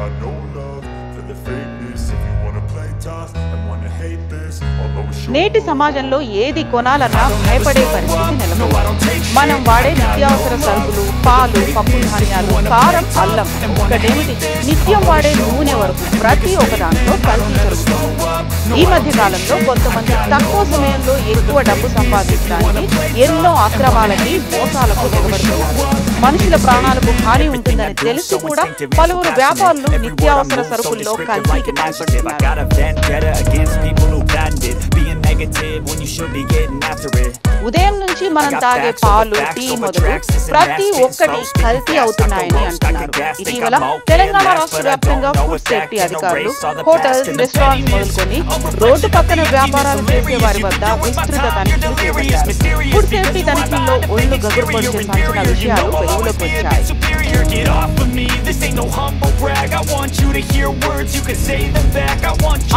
got no love for the fakeness. If you wanna play tough and wanna hate this, I'll always show. నేటి సమాజంలో ఏది కొనాలన్నా భయపడే పరిస్థితి నెలకొంది. మనం వాడే నిత్యావసర సరుకులు, పాలు, పప్పు ధాన్యాలు, కారం, అల్లం, ఒకటేమిటి నిత్యం వాడే నూనె వరకు ప్రతి ఒక్క దాంట్లో కల్తీ జరుగుతుంది. ఈ మధ్య కాలంలో కొంతమంది తక్కువ సమయంలో ఎక్కువ డబ్బు సంపాదించడానికి ఎన్నో అక్రమాలకి, మోసాలకు దిగబడుతున్నారు. మనుషుల ప్రాణాలకు హాని ఉంటుందని తెలిసి కూడా పలువురు వ్యాపారులు నిత్యావసర సరుకుల్లో కల్తీకి పాల్పడుతున్నారు. ఉదయం నుంచి మనం తాగే పాలు, టీ మొదలు ప్రతి ఒక్కటి కల్తీ అవుతున్నాయని అంటున్నారు. ఇటీవల తెలంగాణ రాష్ట్ర వ్యాప్తంగా ఫుడ్ సేఫ్టీ అధికారులు హోటల్స్, రెస్టారెంట్స్ మొదలుకొని రోడ్డు పక్కన వ్యాపారాలు చేసే వారి వద్ద విస్తృత తనిఖీలు చేపట్టారు. ఫుడ్ సేఫ్టీ తనిఖీల్లో ఒళ్ళు గగురు పొడిచే సంచలన విషయాలు వెలుగులోకి వచ్చాయి.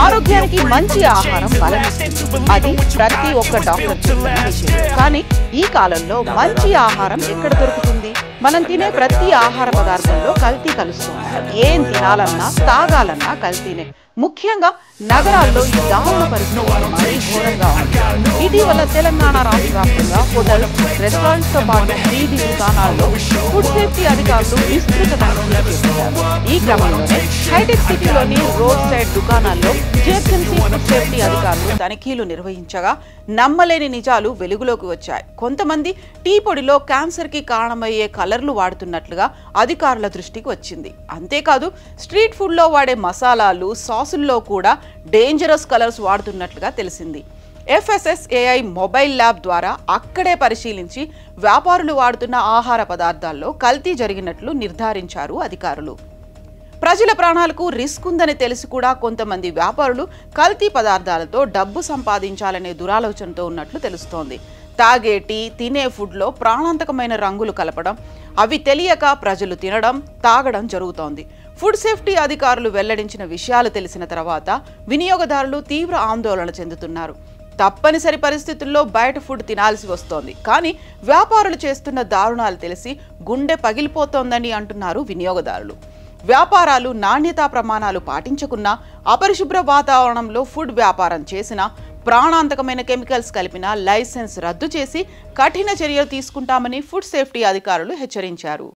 ఆరోగ్యానికి మంచి ఆహారం బలమిస్తుంది. అది ప్రతి ఒక్క డాక్టర్ చెప్పిన విషయం. కానీ ఈ కాలంలో మంచి ఆహారం ఎక్కడ దొరుకుతుంది? మనం తినే ప్రతి ఆహార పదార్థంలో కల్తీ కలుస్తుంది. ఏం తినాలన్నా, తాగాలన్నా కల్తీనే. ముఖ్యంగా నగరాల్లో ఈ దారుణ పరిస్థితి మరీ ఘోరంగా ఉంది. ఇటీవల తెలంగాణ రాష్ట్ర వ్యాప్తంగా హోటల్స్, రెస్టారెంట్స్ తో పాటు వీధి దుకాణాల్లో ఫుడ్ సేఫ్టీ అధికారులు విస్తృత తనిఖీలు చేశారు. ఈ క్రమంలోనే హైటెక్ సిటీలోని రోడ్ సైడ్ దుకాణాల్లో జిహెచ్ఎంసీ ఫుడ్ సేఫ్టీ అధికారులు తనిఖీలు నిర్వహించగా నమ్మలేని నిజాలు వెలుగులోకి వచ్చాయి. కొంతమంది టీ పొడిలో క్యాన్సర్ కి కారణమయ్యే కలర్లు వాడుతున్నట్లుగా అధికారుల దృష్టికి వచ్చింది. అంతేకాదు స్ట్రీట్ ఫుడ్ లో వాడే మసాలాలు, సాసుల్లో కూడా డేంజరస్ కలర్స్ వాడుతున్నట్లుగా తెలిసింది. FSSAI మొబైల్ ల్యాబ్ ద్వారా అక్కడే పరిశీలించి వ్యాపారులు వాడుతున్న ఆహార పదార్థాల్లో కల్తీ జరిగినట్లు నిర్ధారించారు అధికారులు. ప్రజల ప్రాణాలకు రిస్క్ ఉందని తెలిసి కూడా కొంతమంది వ్యాపారులు కల్తీ పదార్థాలతో డబ్బు సంపాదించాలనే దురాలోచనతో ఉన్నట్లు తెలుస్తోంది. తాగే టీ, తినే ఫుడ్లో ప్రాణాంతకమైన రంగులు కలపడం, అవి తెలియక ప్రజలు తినడం, తాగడం జరుగుతోంది. ఫుడ్ సేఫ్టీ అధికారులు వెల్లడించిన విషయాలు తెలిసిన తర్వాత వినియోగదారులు తీవ్ర ఆందోళన చెందుతున్నారు. తప్పనిసరి పరిస్థితుల్లో బయట ఫుడ్ తినాల్సి వస్తోంది. కానీ వ్యాపారులు చేస్తున్న దారుణాలు తెలిసి గుండె పగిలిపోతోందని అంటున్నారు వినియోగదారులు. వ్యాపారాలు నాణ్యతా ప్రమాణాలు పాటించకున్నా, అపరిశుభ్ర వాతావరణంలో ఫుడ్ వ్యాపారం చేసినా, ప్రాణాంతకమైన కెమికల్స్ కలిపిన లైసెన్స్ రద్దు చేసి కఠిన చర్యలు తీసుకుంటామని ఫుడ్ సేఫ్టీ అధికారులు హెచ్చరించారు.